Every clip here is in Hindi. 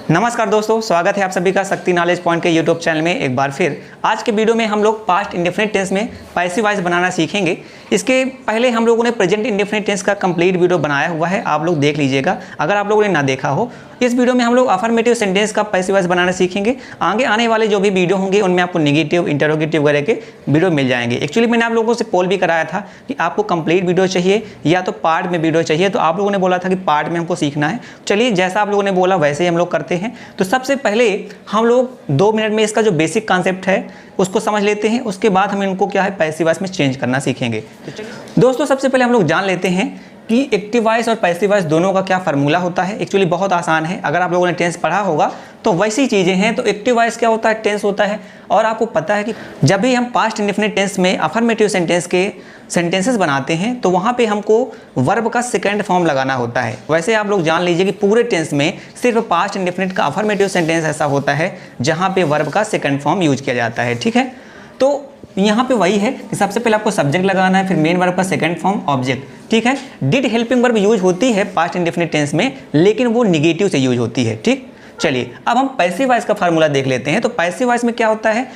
नमस्कार दोस्तों, स्वागत है आप सभी का शक्ति नॉलेज पॉइंट के यूट्यूब चैनल में एक बार फिर। आज के वीडियो में हम लोग पास्ट इंडेफिनिट टेंस में पैसिव वॉइस बनाना सीखेंगे। इसके पहले हम लोगों ने प्रेजेंट इंडेफिनिट टेंस का कंप्लीट वीडियो बनाया हुआ है, आप लोग देख लीजिएगा अगर आप लोगों ने ना देखा हो। इस वीडियो में हम लोग अफर्मेटिव सेंटेंस का पैसिव वॉइस बनाना सीखेंगे। आगे आने वाले जो भी वीडियो होंगे उनमें आपको नेगेटिव, इंटरोगेटिव वगैरह के वीडियो मिल जाएंगे। एक्चुअली मैंने आप लोगों से पोल भी कराया था कि आपको कंप्लीट वीडियो चाहिए या तो पार्ट में वीडियो चाहिए, तो आप लोगों ने बोला था कि पार्ट में हमको सीखना है। चलिए, जैसा आप लोगों ने बोला वैसे ही हम लोग करते हैं। तो सबसे पहले हम लोग 2 मिनट में इसका जो बेसिक कॉन्सेप्ट है उसको समझ लेते हैं, उसके बाद हम इनको क्या है पैसिव वॉइस में चेंज करना सीखेंगे। तो दोस्तों, सबसे पहले हम लोग जान लेते हैं कि एक्टिव वॉइस और पैसिव वॉइस दोनों का क्या फार्मूला होता है। एक्चुअली बहुत आसान है, अगर आप लोगों ने टेंस पढ़ा होगा तो वैसी चीज़ें हैं। तो एक्टिव वॉइस क्या होता है, टेंस होता है। और आपको पता है कि जब भी हम पास्ट इंडेफिनिट टेंस में अफर्मेटिव सेंटेंस के सेंटेंसेस बनाते हैं तो वहाँ पे हमको वर्ब का सेकंड फॉर्म लगाना होता है। वैसे आप लोग जान लीजिए कि पूरे टेंस में सिर्फ पास्ट इंडेफिनिट का अफर्मेटिव सेंटेंस ऐसा होता है जहाँ पे वर्ब का सेकंड फॉर्म यूज किया जाता है। ठीक है, तो यहाँ पे वही है कि सबसे पहले आपको सब्जेक्ट लगाना है, फिर मेन वर्ब का सेकंड फॉर्म ऑब्जेक्ट। ठीक है, डिड हेल्पिंग वर्ब यूज होती है पास्ट इंडेफिनिट टेंस में, लेकिन वो निगेटिव से यूज होती है। ठीक, चलिए अब हम पैसिव वॉइस का फार्मूला देख लेते हैं। तो पैसिव वॉइस में क्या होता है,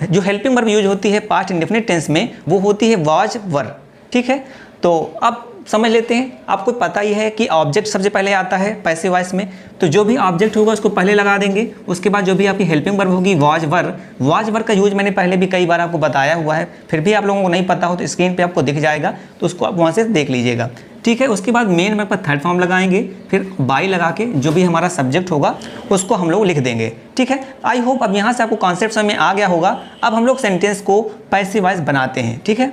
जो हेल्पिंग वर्ब यूज होती है पास्ट इंडेफिनिट टेंस में वो होती है वाज वर। ठीक है, तो अब समझ लेते हैं। आपको पता ही है कि ऑब्जेक्ट सबसे पहले आता है पैसिव वॉइस में, तो जो भी ऑब्जेक्ट होगा उसको पहले लगा देंगे। उसके बाद जो भी आपकी हेल्पिंग वर्ब होगी वाज वर का यूज मैंने पहले भी कई बार आपको बताया हुआ है, फिर भी आप लोगों को नहीं पता हो तो स्क्रीन पे आपको दिख जाएगा, तो उसको आप वहाँ से देख लीजिएगा। ठीक है, उसके बाद मेन वर्ब पर थर्ड फॉर्म लगाएंगे, फिर बाई लगा के जो भी हमारा सब्जेक्ट होगा उसको हम लोग लिख देंगे। ठीक है, आई होप अब यहाँ से आपको कॉन्सेप्ट समझ में आ गया होगा। अब हम लोग सेंटेंस को पैसिव वॉइस बनाते हैं। ठीक है,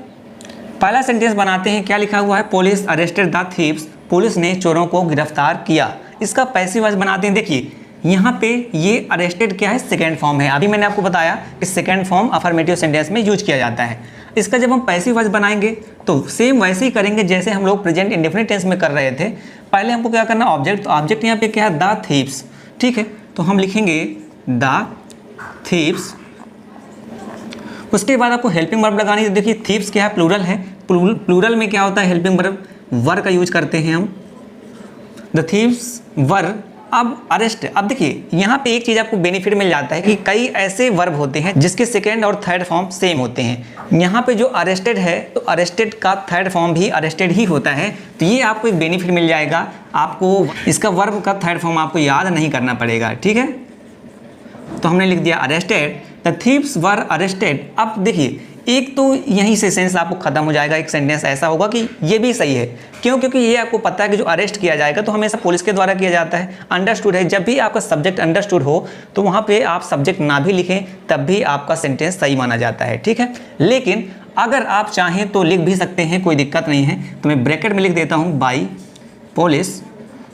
पहला सेंटेंस बनाते हैं। क्या लिखा हुआ है, police arrested the thieves, police ने चोरों को गिरफ्तार किया। इसका पैसिव वॉइस बनाते हैं। देखिए यहाँ पे ये अरेस्टेड क्या है, सेकंड फॉर्म है। अभी मैंने आपको बताया कि सेकंड फॉर्म अफर्मेटिव सेंटेंस में यूज किया जाता है। इसका जब हम पैसिव वॉइस बनाएंगे तो सेम वैसे ही करेंगे जैसे हम लोग प्रेजेंट इंडेफिनिट टेंस में कर रहे थे। पहले हमको क्या करना, ऑब्जेक्ट, तो ऑब्जेक्ट यहाँ पे क्या है, द थीव्स। ठीक है, तो हम लिखेंगे द थीव्स। उसके बाद आपको हेल्पिंग वर्ब लगानी है। देखिए थीव्स क्या है, प्लूरल है। प्लूरल में क्या होता है, हेल्पिंग वर्ब वर का यूज करते हैं हम, द थीव्स वर। अब अरेस्ट, अब देखिए यहाँ पे एक चीज़ आपको बेनिफिट मिल जाता है कि कई ऐसे वर्ब होते हैं जिसके सेकेंड और थर्ड फॉर्म सेम होते हैं। यहाँ पे जो अरेस्टेड है तो अरेस्टेड का थर्ड फॉर्म भी अरेस्टेड ही होता है, तो ये आपको एक बेनिफिट मिल जाएगा। आपको इसका वर्ब का थर्ड फॉर्म आपको याद नहीं करना पड़ेगा। ठीक है, तो हमने लिख दिया arrested, the thieves were arrested. अब देखिए एक तो यहीं से सेंस आपको खत्म हो जाएगा। एक सेंटेंस ऐसा होगा कि ये भी सही है, क्यों, क्योंकि ये आपको पता है कि जो अरेस्ट किया जाएगा तो हमेशा पुलिस के द्वारा किया जाता है। अंडरस्टूड है, जब भी आपका सब्जेक्ट अंडरस्टूड हो तो वहाँ पे आप सब्जेक्ट ना भी लिखें तब भी आपका सेंटेंस सही माना जाता है। ठीक है, लेकिन अगर आप चाहें तो लिख भी सकते हैं, कोई दिक्कत नहीं है। तो मैं ब्रैकेट में लिख देता हूँ बाई पुलिस।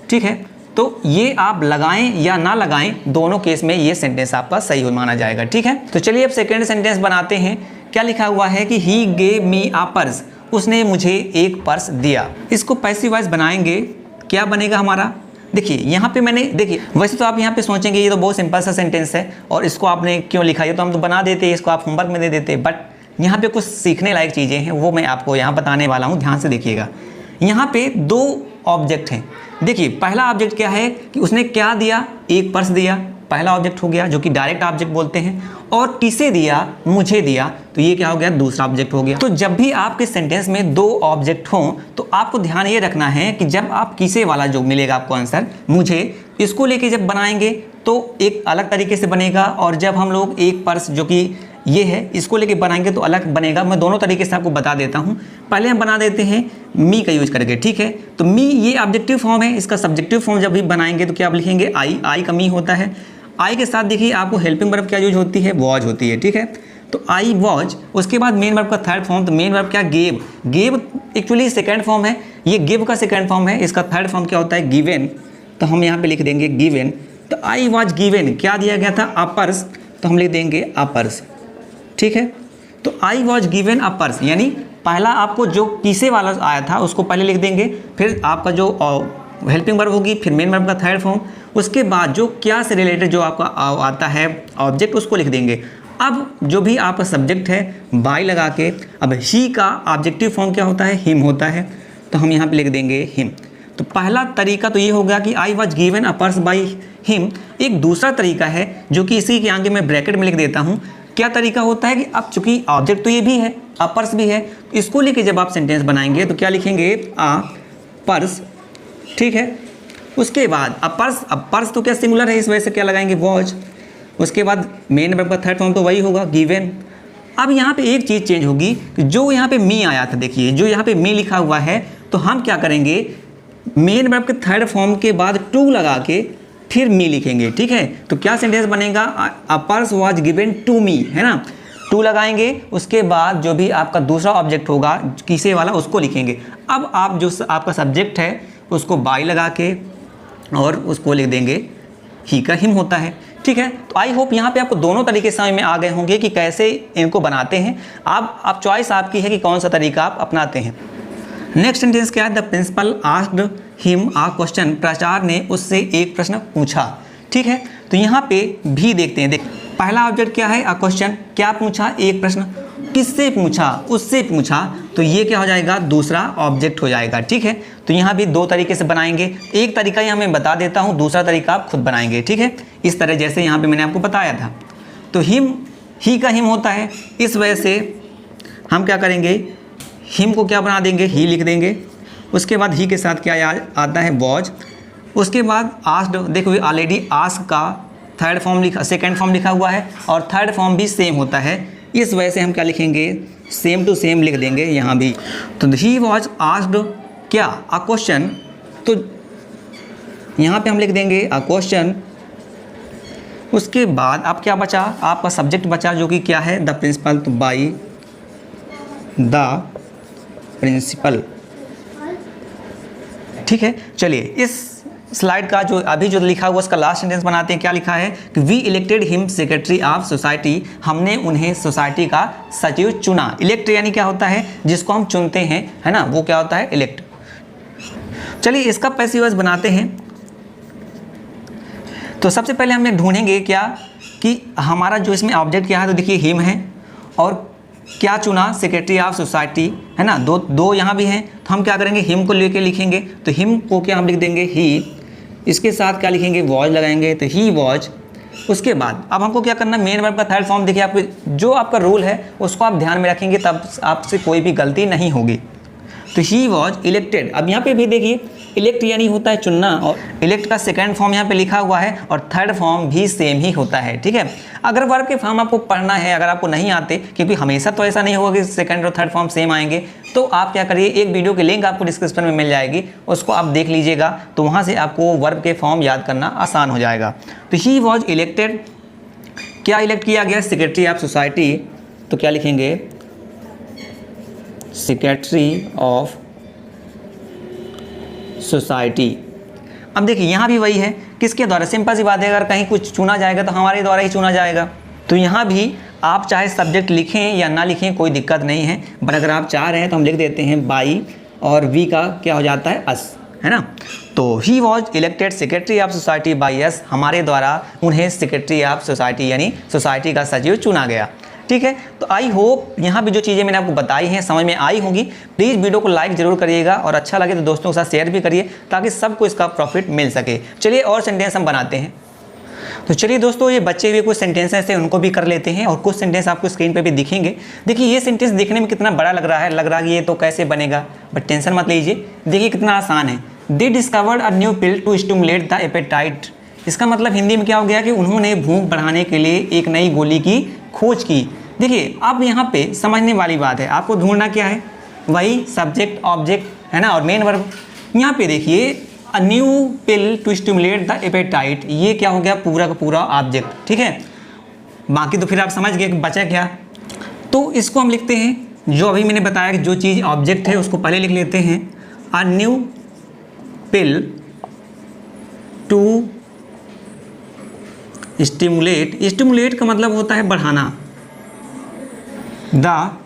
ठीक है, तो ये आप लगाएं या ना लगाएं, दोनों केस में ये सेंटेंस आपका सही माना जाएगा। ठीक है, तो चलिए अब सेकेंड सेंटेंस बनाते हैं। क्या लिखा हुआ है कि he gave me a purse, उसने मुझे एक पर्स दिया। इसको पैसिव वॉइस बनाएंगे, क्या बनेगा हमारा, देखिए यहाँ पे मैंने, देखिए वैसे तो आप यहाँ पे सोचेंगे ये तो बहुत सिंपल सा सेंटेंस है और इसको आपने क्यों लिखा, ये तो हम तो बना देते, इसको आप होमवर्क में दे देते, बट यहाँ पे कुछ सीखने लायक चीज़ें हैं वो मैं आपको यहाँ बताने वाला हूँ। ध्यान से देखिएगा, यहाँ पे 2 ऑब्जेक्ट हैं। देखिए पहला ऑब्जेक्ट क्या है कि उसने क्या दिया, एक पर्स दिया, पहला ऑब्जेक्ट हो गया जो कि डायरेक्ट ऑब्जेक्ट बोलते हैं। और किसे दिया, मुझे दिया, तो ये क्या हो गया, दूसरा ऑब्जेक्ट हो गया। तो जब भी आपके सेंटेंस में 2 ऑब्जेक्ट हों तो आपको ध्यान ये रखना है कि जब आप किसे वाला जो मिलेगा आपको आंसर, मुझे, इसको लेके जब बनाएंगे तो एक अलग तरीके से बनेगा, और जब हम लोग एक पर्स जो कि ये है इसको लेके बनाएंगे तो अलग बनेगा। मैं दोनों तरीके से आपको बता देता हूँ। पहले हम बना देते हैं मी का यूज करके। ठीक है, तो मी ये ऑब्जेक्टिव फॉर्म है, इसका सब्जेक्टिव फॉर्म जब भी बनाएंगे तो क्या आप लिखेंगे, आई का मी होता है। आई के साथ देखिए आपको हेल्पिंग वर्ब क्या यूज होती है, वॉज होती है। ठीक है, तो आई वॉज। उसके बाद मेन वर्ब का थर्ड फॉर्म, तो मेन वर्ब क्या, gave. Gave actually second form है, ये गिव का सेकंड फॉर्म है। इसका थर्ड फॉर्म क्या होता है, गिवन, तो हम यहाँ पे लिख देंगे गिवन। तो आई वॉज गिवन, क्या दिया गया था, अ पर्स, तो हम लिख देंगे अ पर्स। ठीक है, तो I was given a purse, यानी पहला आपको जो किसे वाला आया था उसको पहले लिख देंगे, फिर आपका जो हेल्पिंग वर्ब होगी, फिर मेन वर्ब का थर्ड फॉर्म, उसके बाद जो क्या से रिलेटेड जो आपका आता है ऑब्जेक्ट उसको लिख देंगे। अब जो भी आपका सब्जेक्ट है बाय लगा के, अब ही का ऑब्जेक्टिव फॉर्म क्या होता है, हिम होता है, तो हम यहाँ पे लिख देंगे हिम। तो पहला तरीका तो ये हो गया कि I was given a purse by him. एक दूसरा तरीका है जो कि इसी के आगे मैं ब्रैकेट में लिख देता हूँ। क्या तरीका होता है कि अब चूंकि ऑब्जेक्ट तो ये भी है, अ पर्स भी है, इसको लेके जब आप सेंटेंस बनाएंगे तो क्या लिखेंगे, अ पर्स, ठीक है। उसके बाद अ पर्स तो क्या सिंगुलर है, इस वजह से क्या लगाएंगे, वॉच। उसके बाद मेन वर्ब का थर्ड फॉर्म तो वही होगा, गिवन। अब यहाँ पे एक चीज़ चेंज होगी कि जो यहाँ पे मी आया था, देखिए जो यहाँ पे मी लिखा हुआ है, तो हम क्या करेंगे, मेन वर्ब के थर्ड फॉर्म के बाद टू लगा के फिर मी लिखेंगे, ठीक है। तो क्या सेंटेंस बनेगा, a purse was given to me, है ना। टू लगाएंगे, उसके बाद जो भी आपका दूसरा ऑब्जेक्ट होगा किसे वाला, उसको लिखेंगे। अब आप जो आपका सब्जेक्ट है उसको बाई लगा के और उसको लिख देंगे ही का हिम होता है, ठीक है। तो आई होप यहाँ पे आपको दोनों तरीके समझ में आ गए होंगे कि कैसे इनको बनाते हैं। आप चॉइस आपकी है कि कौन सा तरीका आप अपनाते हैं। नेक्स्ट सेंटेंस क्या है, the principal asked him a question, प्राचार्य ने उससे एक प्रश्न पूछा, ठीक है। तो यहाँ पे भी देखते हैं, देख पहला ऑब्जेक्ट क्या है, अ क्वेश्चन, क्या पूछा, एक प्रश्न, किससे पूछा, उससे पूछा, तो ये क्या हो जाएगा, दूसरा ऑब्जेक्ट हो जाएगा, ठीक है। तो यहाँ भी दो तरीके से बनाएंगे, एक तरीका यहाँ मैं बता देता हूँ, दूसरा तरीका आप खुद बनाएंगे, ठीक है। इस तरह जैसे यहाँ पे मैंने आपको बताया था। तो हिम, ही का हिम होता है, इस वजह से हम क्या करेंगे, हिम को क्या बना देंगे, ही लिख देंगे। उसके बाद ही के साथ क्या आता है, वॉज। उसके बाद आस्क्ड, देखो ऑलरेडी आस्क का थर्ड फॉर्म लिखा, सेकेंड फॉर्म लिखा हुआ है और थर्ड फॉर्म भी सेम होता है, इस वजह से हम क्या लिखेंगे, सेम टू सेम लिख देंगे यहाँ भी। तो ही वॉज आस्क्ड क्या, अ क्वेश्चन, तो यहाँ पे हम लिख देंगे अ क्वेश्चन। उसके बाद अब क्या बचा, आपका सब्जेक्ट बचा जो कि क्या है, द प्रिंसिपल, तो बाई द प्रिंसिपल, ठीक है। चलिए इस स्लाइड का जो अभी जो लिखा हुआ उसका लास्ट सेंटेंस बनाते हैं। क्या लिखा है कि we elected him secretary of society, हमने उन्हें सोसाइटी का सचिव चुना। इलेक्ट यानी क्या होता है, जिसको हम चुनते हैं, है ना, वो क्या होता है, इलेक्ट। चलिए इसका पैसिव वॉइस बनाते हैं। तो सबसे पहले हमें ढूंढेंगे क्या कि हमारा जो इसमें ऑब्जेक्ट क्या है, तो देखिए हिम है और क्या चुना, सेक्रेटरी ऑफ सोसाइटी, है ना, दो यहाँ भी हैं। तो हम क्या करेंगे, हिम को लेके लिखेंगे, तो हिम को क्या हम लिख देंगे, ही, इसके साथ क्या लिखेंगे, वॉज लगाएंगे, तो ही वॉज। उसके बाद अब हमको क्या करना, मेन वर्ब का थर्ड फॉर्म, देखिए आपको जो आपका रूल है उसको आप ध्यान में रखेंगे, तब आपसे कोई भी गलती नहीं होगी। तो ही वॉज इलेक्टेड, अब यहाँ पे भी देखिए इलेक्ट यानी होता है चुनना, और इलेक्ट का सेकंड फॉर्म यहाँ पे लिखा हुआ है और थर्ड फॉर्म भी सेम ही होता है, ठीक है। अगर वर्ब के फॉर्म आपको पढ़ना है, अगर आपको नहीं आते, क्योंकि हमेशा तो ऐसा नहीं होगा कि सेकंड और थर्ड फॉर्म सेम आएंगे, तो आप क्या करिए, एक वीडियो की लिंक आपको डिस्क्रिप्शन में मिल जाएगी, उसको आप देख लीजिएगा, तो वहाँ से आपको वर्ब के फॉर्म याद करना आसान हो जाएगा। तो ही वॉज इलेक्टेड, क्या इलेक्ट किया गया, सेक्रेटरी ऑफ सोसाइटी, तो क्या लिखेंगे, सेक्रेटरी ऑफ सोसाइटी। अब देखिए यहाँ भी वही है, किसके द्वारा, सिंपल सी बात है, अगर कहीं कुछ चुना जाएगा तो हमारे द्वारा ही चुना जाएगा। तो यहाँ भी आप चाहे सब्जेक्ट लिखें या ना लिखें कोई दिक्कत नहीं है, बट अगर आप चाह रहे हैं तो हम लिख देते हैं बाई और वी का क्या हो जाता है, अस, है ना। तो he was elected secretary of society by us, हमारे द्वारा उन्हें सेक्रेटरी ऑफ सोसाइटी यानी सोसाइटी का सचिव चुना गया, ठीक है। तो आई होप यहाँ भी जो चीज़ें मैंने आपको बताई हैं समझ में आई होंगी। प्लीज़ वीडियो को लाइक जरूर करिएगा और अच्छा लगे तो दोस्तों के साथ शेयर भी करिए ताकि सबको इसका प्रॉफिट मिल सके। चलिए और सेंटेंस हम बनाते हैं। तो चलिए दोस्तों, ये बच्चे हुए कुछ सेंटेंसेस हैं उनको भी कर लेते हैं और कुछ सेंटेंस आपको स्क्रीन पे भी दिखेंगे। देखिए ये सेंटेंस दिखने में कितना बड़ा लग रहा है कि ये तो कैसे बनेगा, बट टेंशन मत लीजिए, देखिए कितना आसान है। They discovered a new pill to stimulate the appetite, इसका मतलब हिंदी में क्या हो गया कि उन्होंने भूख बढ़ाने के लिए एक नई गोली की खोज की। देखिए अब यहाँ पे समझने वाली बात है, आपको ढूंढना क्या है, वही सब्जेक्ट ऑब्जेक्ट, है ना, और मेन वर्ब। यहाँ पे देखिए a new pill to stimulate the appetite, ये क्या हो गया, पूरा का पूरा ऑब्जेक्ट, ठीक है। बाकी तो फिर आप समझ गए कि बचा क्या। तो इसको हम लिखते हैं, जो अभी मैंने बताया कि जो चीज़ ऑब्जेक्ट है उसको पहले लिख लेते हैं, a new pill to stimulate, stimulate का मतलब होता है बढ़ाना, द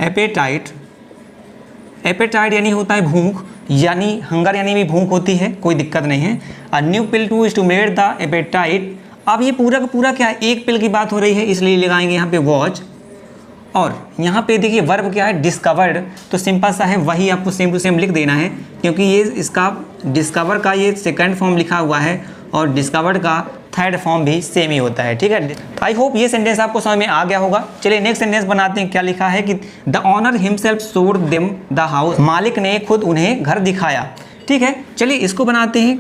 एपेटाइट, एपेटाइट यानी होता है भूख, यानी हंगर यानी भी भूख होती है, कोई दिक्कत नहीं है। A new pill to stimulate the appetite, अब ये पूरा का पूरा क्या है, एक पिल की बात हो रही है इसलिए लगाएंगे यहाँ पे वॉच, और यहाँ पे देखिए वर्ब क्या है, डिस्कवर्ड, तो सिंपल सा है, वही आपको सेम टू सेम लिख देना है, क्योंकि ये इसका डिस्कवर का ये सेकंड फॉर्म लिखा हुआ है और डिस्कवर्ड का थर्ड फॉर्म भी सेम ही होता है, ठीक है। आई होप ये सेंटेंस आपको समझ में आ गया होगा। चलिए नेक्स्ट सेंटेंस बनाते हैं। क्या लिखा है कि the owner himself showed them the house, मालिक ने खुद उन्हें घर दिखाया, ठीक है। चलिए इसको बनाते हैं।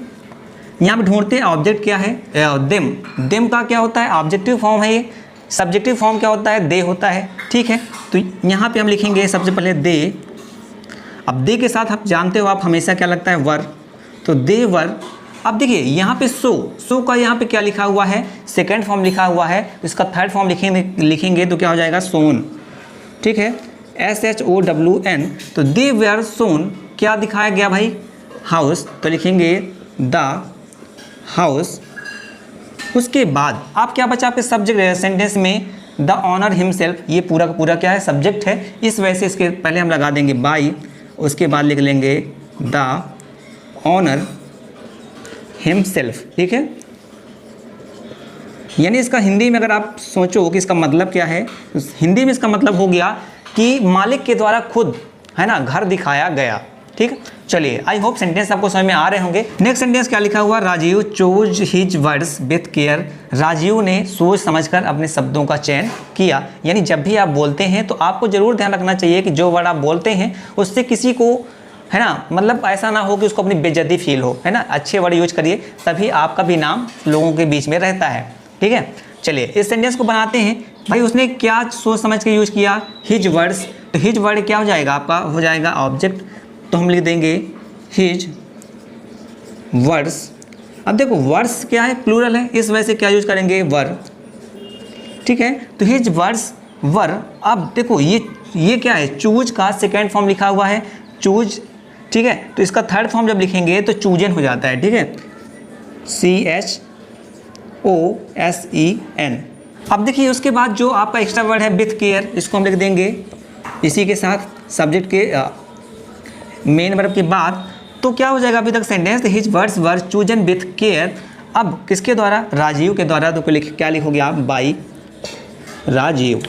यहाँ पे ढूंढते हैं ऑब्जेक्ट क्या है, देम। देम का क्या होता है, ऑब्जेक्टिव फॉर्म है ये। सब्जेक्टिव फॉर्म क्या होता है, दे होता है, ठीक है। तो यहाँ पे हम लिखेंगे सबसे पहले दे। अब दे के साथ आप जानते हो आप हमेशा क्या लगता है, वर, तो दे वर। अब देखिए यहाँ पे सो का यहाँ पे क्या लिखा हुआ है, सेकंड फॉर्म लिखा हुआ है, इसका थर्ड फॉर्म लिखेंगे तो क्या हो जाएगा, सोन, ठीक है, SHOWN। तो दे वर सोन, क्या दिखाया गया भाई, हाउस, तो लिखेंगे द हाउस। उसके बाद आप क्या बचा आपके सब्जेक्ट सेंटेंस में, द ऑनर हिमसेल्फ, ये पूरा का पूरा क्या है, सब्जेक्ट है। इस वजह से इसके पहले हम लगा देंगे बाई, उसके बाद लिख लेंगे द ऑनर हिमसेल्फ, ठीक है। यानी इसका हिंदी में अगर आप सोचो कि इसका मतलब क्या है, तो हिंदी में इसका मतलब हो गया कि मालिक के द्वारा खुद, है ना, घर दिखाया गया, ठीक है। चलिए आई होप सेंटेंस आपको समझ में आ रहे होंगे। नेक्स्ट सेंटेंस क्या लिखा हुआ, Rajeev chose his words with care, Rajeev ने सोच समझकर अपने शब्दों का चयन किया। यानी जब भी आप बोलते हैं तो आपको जरूर ध्यान रखना चाहिए कि जो वर्ड आप बोलते हैं उससे किसी को, है ना, मतलब ऐसा ना हो कि उसको अपनी बेइज्जती फील हो, है ना। अच्छे वर्ड यूज करिए, तभी आपका भी नाम लोगों के बीच में रहता है, ठीक है। चलिए इस सेंटेंस को बनाते हैं। भाई उसने क्या सोच समझ के यूज किया, हिज वर्ड्स। तो हिज वर्ड क्या हो जाएगा आपका, हो जाएगा ऑब्जेक्ट, तो हम लिख देंगे हिज वर्ड्स। अब देखो वर्ड्स क्या है, प्लूरल है, इस वजह से क्या यूज करेंगे, वर, ठीक है। तो हिज वर्ड्स वर। अब देखो ये क्या है, चूज का सेकेंड फॉर्म लिखा हुआ है, चूज, ठीक है। तो इसका थर्ड फॉर्म जब लिखेंगे तो चूजन हो जाता है, ठीक है, CHOSEN। अब देखिए उसके बाद जो आपका एक्स्ट्रा वर्ड है विथ केयर, इसको हम लिख देंगे इसी के साथ सब्जेक्ट के मेन वर्ब के बाद। तो क्या हो जाएगा अभी तक sentence, his words were chosen with care. अब किसके द्वारा, राजीव के द्वारा। तो क्या लिखोगे आप, बाई राजीव।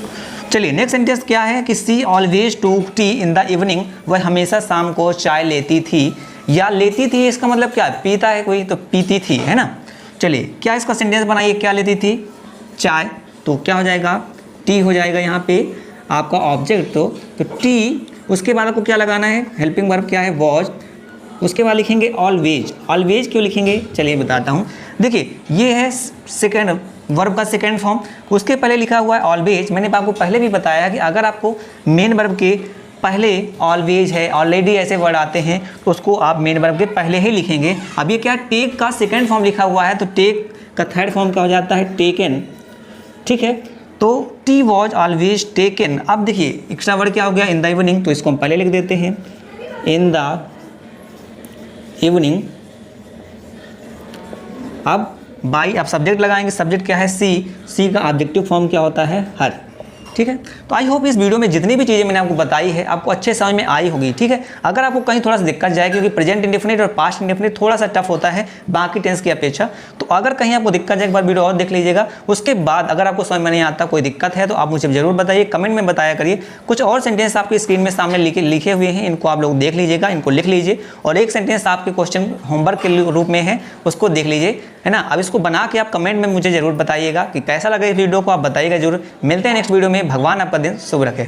चलिए नेक्स्ट सेंटेंस क्या है कि सी ऑलवेज टूक टी इन द इवनिंग, वह हमेशा शाम को चाय लेती थी, या लेती थी इसका मतलब क्या, पीता है कोई तो पीती थी, है ना। चलिए क्या इसका सेंटेंस बनाइए, क्या लेती थी, चाय। तो क्या हो जाएगा, टी हो जाएगा यहाँ पे आपका ऑब्जेक्ट, तो टी। उसके बाद आपको क्या लगाना है, हेल्पिंग वर्ब क्या है, वॉज। उसके बाद लिखेंगे ऑलवेज। ऑलवेज क्यों लिखेंगे, चलिए बताता हूँ। देखिए ये है सेकेंड वर्ब का सेकेंड फॉर्म, उसके पहले लिखा हुआ है ऑलवेज। मैंने आपको पहले भी बताया कि अगर आपको मेन वर्ब के पहले ऑलवेज है, ऑलरेडी ऐसे वर्ड आते हैं तो उसको आप मेन वर्ब के पहले ही लिखेंगे। अब ये क्या, टेक का सेकेंड फॉर्म लिखा हुआ है, तो टेक का थर्ड फॉर्म क्या हो जाता है, टेकन, ठीक है। तो टी वॉज ऑलवेज टेकन। अब देखिए एक्स्ट्रा वर्ड क्या हो गया, इन द इवनिंग, तो इसको हम पहले लिख देते हैं, इन द इवनिंग। अब बाई, आप सब्जेक्ट लगाएंगे, सब्जेक्ट क्या है, सी का ऑब्जेक्टिव फॉर्म क्या होता है, हर, ठीक है। तो आई होप इस वीडियो में जितनी भी चीज़ें मैंने आपको बताई है आपको अच्छे समझ में आई होगी, ठीक है। अगर आपको कहीं थोड़ा सा दिक्कत जाए, क्योंकि प्रेजेंट इंडेफिनिट और पास्ट इंडेफिनिट थोड़ा सा टफ होता है बाकी टेंस की अपेक्षा, तो अगर कहीं आपको दिक्कत जाए एक बार वीडियो और देख लीजिएगा। उसके बाद अगर आपको समझ में नहीं आता, कोई दिक्कत है तो आप मुझे जरूर बताइए, कमेंट में बताया करिए। कुछ और सेंटेंस आपकी स्क्रीन में सामने लिखे हुए हैं, इनको आप लोग देख लीजिएगा, इनको लिख लीजिए। और एक सेंटेंस आपके क्वेश्चन होमवर्क के रूप में है, उसको देख लीजिए, है ना। अब इसको बना के आप कमेंट में मुझे जरूर बताइएगा कि कैसा लगा इस वीडियो को, आप बताइएगा जरूर। मिलते हैं नेक्स्ट वीडियो में। भगवान आपका दिन शुभ रखे।